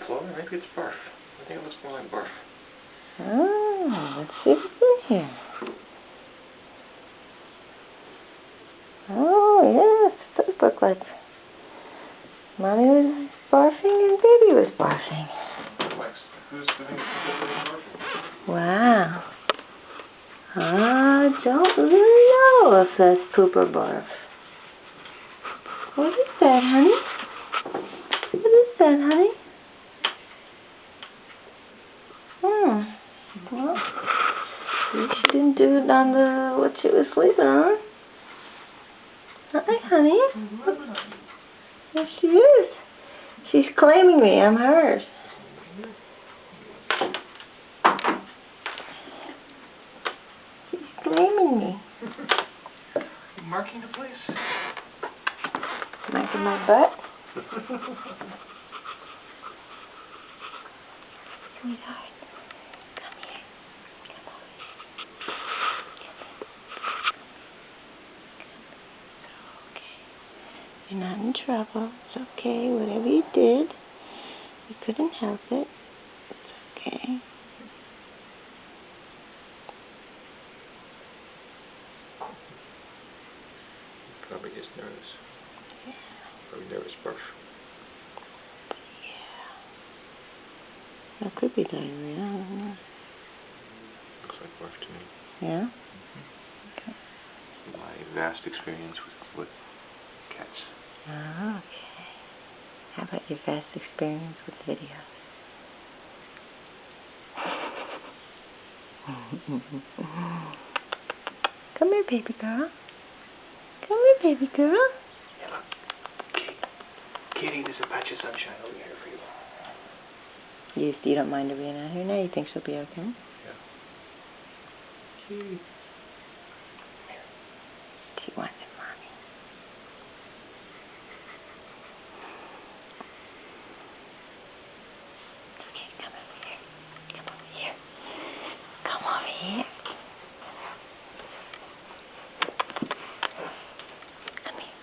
floor. Maybe it's barf. I think it looks more like barf. Oh, let's see what's in here. Oh, yes, it does look like Mommy was barfing and Baby was barfing. Who's doing barfing? Wow. I don't really know if that's poop or barf. What is that, honey? What is that, honey? Well, she didn't do it on the what she was sleeping on. Hi, honey. Yes, she is. She's claiming me. I'm hers. She's claiming me. Marking the place? Marking my butt? Sweetheart, come here. Come on. It's okay. You're not in trouble. It's okay. Whatever you did, you couldn't help it. It's okay. Probably just nervous. Yeah. Probably nervous barf. That could be diarrhea. I don't know. Looks like barf to me. Yeah? Okay. My vast experience with cats. Oh, okay. How about your vast experience with videos? Come here, baby girl. Come here, baby girl. Yeah, look. Kitty, there's a patch of sunshine over here for you. You don't mind her being out here now? You think she'll be okay? Yeah. Kitty. She wants it, Mommy. Okay, come over here. Come over here. Come over here. Come here.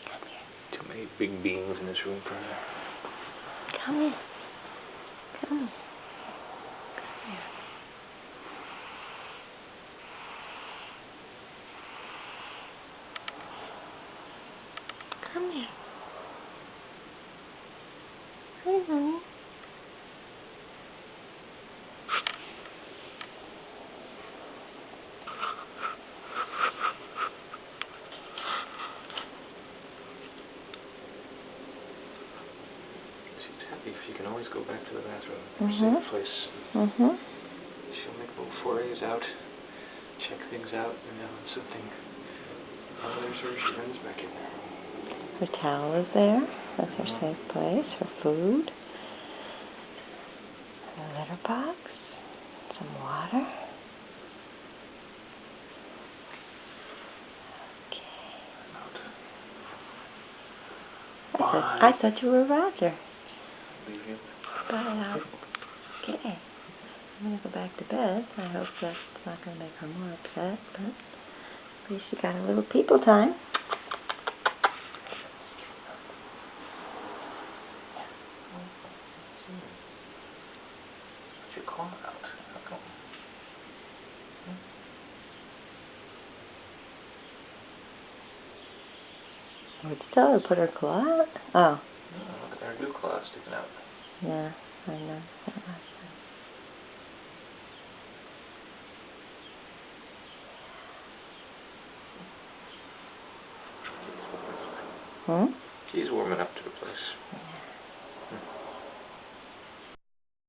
Come here. Too many big beings in this room for her. Come here. Come here. Come here. Hi, honey. She's happy if she can always go back to the bathroom. Mhm. Safe place. Mhm. She'll make little forays out, check things out, and then when something bothers her, she runs back in there. Her towel is there. That's her safe place. Her food. Her litter box. Some water. Out. I thought you were Roger. Leave you. Bye. Okay. I'm going to go back to bed. I hope that's not going to make her more upset, but at least she got a little people time. Put your claw out. How come? What'd you tell her? Put her claw out? Oh. No, look at her new claw sticking out. Yeah, I know. Hmm? She's warming up to the place. Yeah.